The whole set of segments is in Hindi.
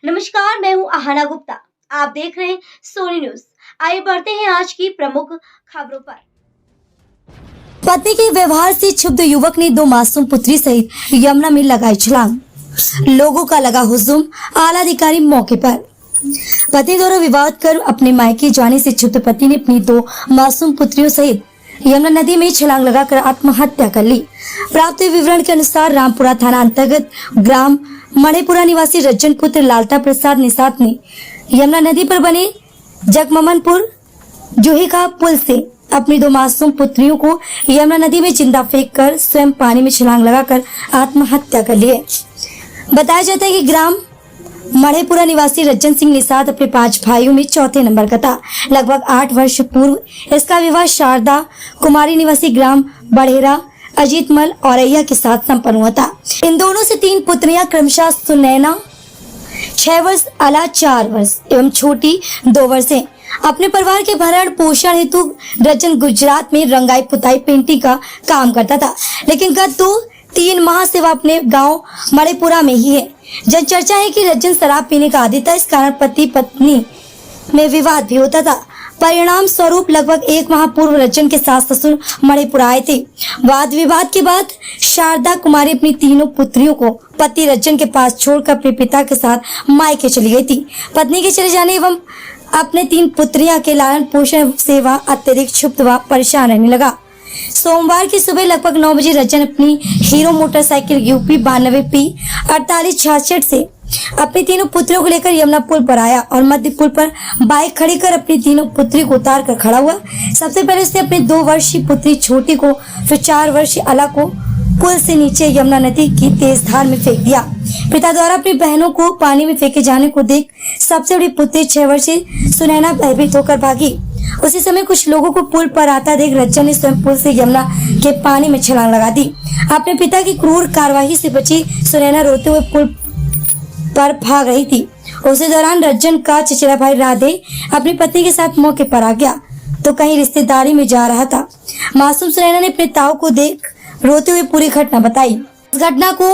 नमस्कार, मैं हूं आहाना गुप्ता। आप देख रहे हैं सोनी न्यूज। आइए बढ़ते हैं आज की प्रमुख खबरों पर। पति के व्यवहार से क्षुब्ध युवक ने 2 मासूम पुत्री सहित यमुना में लगाई छलांग। लोगों का लगा हुजूम, आला अधिकारी मौके पर। पति द्वारा विवाद कर अपने मायके जाने से क्षुब्ध पति ने अपनी 2 मासूम पुत्रियों सहित यमुना नदी में छलांग लगाकर आत्महत्या कर ली। प्राप्त विवरण के अनुसार रामपुरा थाना अंतर्गत ग्राम मणिपुरा निवासी रज्जन पुत्र लालता प्रसाद निषाद ने यमुना नदी पर बने जगममनपुर जुहिका पुल से अपनी 2 मासूम पुत्रियों को यमुना नदी में जिंदा फेंककर स्वयं पानी में छलांग लगाकर आत्महत्या कर ली है। बताया जाता है कि ग्राम मणिपुरा निवासी रज्जन सिंह निषाद अपने 5 भाइयों में चौथे नंबर का था। लगभग 8 वर्ष पूर्व इसका विवाह शारदा कुमारी निवासी ग्राम बढ़ेरा अजीत मल औरैया के साथ संपन्न हुआ था। इन दोनों से 3 पुत्रियां क्रमशः सुनैना 6 वर्ष, अला 4 वर्ष एवं छोटी 2 वर्ष है। अपने परिवार के भरण पोषण हेतु रज्जन गुजरात में रंगाई पुताई पेंटिंग का काम करता था, लेकिन गत 2-3 माह से वह अपने गांव मणिपुरा में ही है। जन चर्चा है कि रज्जन शराब पीने का आदी था, इस कारण पति पत्नी में विवाद भी होता था। परिणाम स्वरूप लगभग 1 माह पूर्व रज्जन के सास ससुर मणिपुरा आए थे। वाद विवाद के बाद शारदा कुमारी अपनी तीनों पुत्रियों को पति रज्जन के पास छोड़कर अपने पिता के साथ मायके चली गई थी। पत्नी के चले जाने एवं अपने 3 पुत्रियां के लालन पोषण से वह अत्यधिक क्षुब्ध व परेशान रहने लगा। सोमवार की सुबह लगभग 9 बजे रज्जन अपनी हीरो मोटरसाइकिल यूपी 92 P 4866 से अपनी तीनों पुत्रियों को लेकर यमुना पुल पर आया और मध्य पुल पर बाइक खड़ी कर अपनी तीनों पुत्री को उतार कर खड़ा हुआ। सबसे पहले उसने अपनी 2 वर्षीय पुत्री छोटी को, फिर 4 वर्षीय अला को पुल से नीचे यमुना नदी की तेज धार में फेंक दिया। पिता द्वारा अपनी बहनों को पानी में फेंके जाने को देख सबसे बड़ी पुत्री 6 वर्षीय सुनैना भयभीत होकर भागी। उसी समय कुछ लोगों को पुल पर आता देख रज्जन ने स्वयं पुल से यमुना के पानी में छलांग लगा दी। अपने पिता की क्रूर कार्रवाई से बची सुनैना रोते हुए पुल पर भाग रही थी। उसी दौरान रज्जन का चचेरा भाई राधे अपनी पत्नी के साथ मौके पर आ गया तो कहीं रिश्तेदारी में जा रहा था। मासूम सुनैना ने अपने ताऊ को देख रोते हुए पूरी घटना बताई। इस घटना को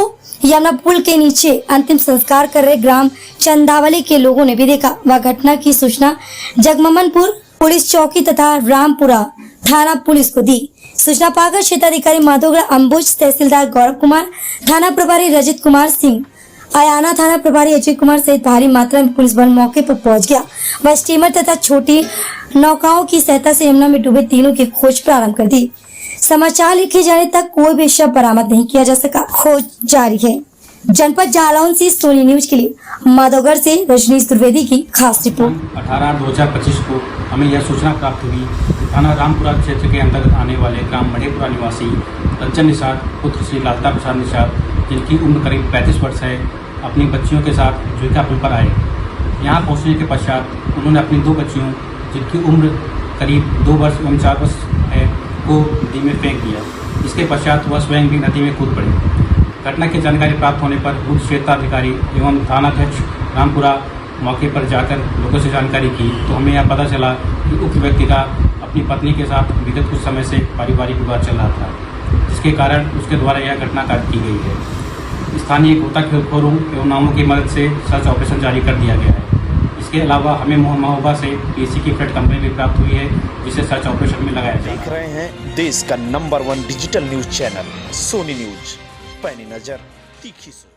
यमुना पुल के नीचे अंतिम संस्कार कर रहे ग्राम चंदावली के लोगों ने भी देखा। वह घटना की सूचना जगममनपुर पुलिस चौकी तथा रामपुरा थाना पुलिस को दी। सूचना पाकर क्षेत्राधिकारी माधोगढ़ अंबुज, तहसीलदार गौरव कुमार, थाना प्रभारी रजित कुमार सिंह, अयाना थाना प्रभारी अजय कुमार सहित भारी मात्रा में पुलिस बल मौके पर पहुंच गया। वह स्टीमर तथा छोटी नौकाओं की सहायता से यमुना में डूबे तीनों की खोज प्रारंभ कर दी। समाचार लिखे जाने तक कोई भी शव बरामद नहीं किया जा सका। खोज जारी है। जनपद जालौन से सोनी न्यूज के लिए माधोगढ़ से रजनीश द्विवेदी की खास रिपोर्ट। 18/2025 को हमें यह सूचना प्राप्त हुई कि थाना रामपुरा क्षेत्र के अंतर्गत आने वाले ग्राम मणिपुरा निवासी रज्जन निषाद पुत्र श्री लालता प्रसाद निषाद, जिनकी उम्र करीब 35 वर्ष है, अपनी बच्चियों के साथ जुहिका पुल पर आए। यहाँ पहुँचने के पश्चात उन्होंने अपनी 2 बच्चियों, जिनकी उम्र करीब 2 वर्ष एवं 4 वर्ष है, को नदी में फेंक दिया। इसके पश्चात वह स्वयं भी नदी में कूद पड़े। घटना की जानकारी प्राप्त होने पर उप क्षेत्राधिकारी एवं थानाध्यक्ष रामपुरा मौके पर जाकर लोगों से जानकारी की तो हमें यह पता चला कि उक्त व्यक्ति का अपनी पत्नी के साथ विगत कुछ समय से पारिवारिक विवाद चल रहा था, जिसके कारण उसके द्वारा यह घटना कार्य की गई है। स्थानीय गोताखोरों एवं नामों की मदद से सर्च ऑपरेशन जारी कर दिया गया है। इसके अलावा हमें महोबा से पीसी की फ्लड कंपनी भी प्राप्त हुई है, जिसे सर्च ऑपरेशन में लगाया जाएगा। देख रहे हैं देश का number 1 digital news channel Soni news, पैनी नजर तीखी सोच।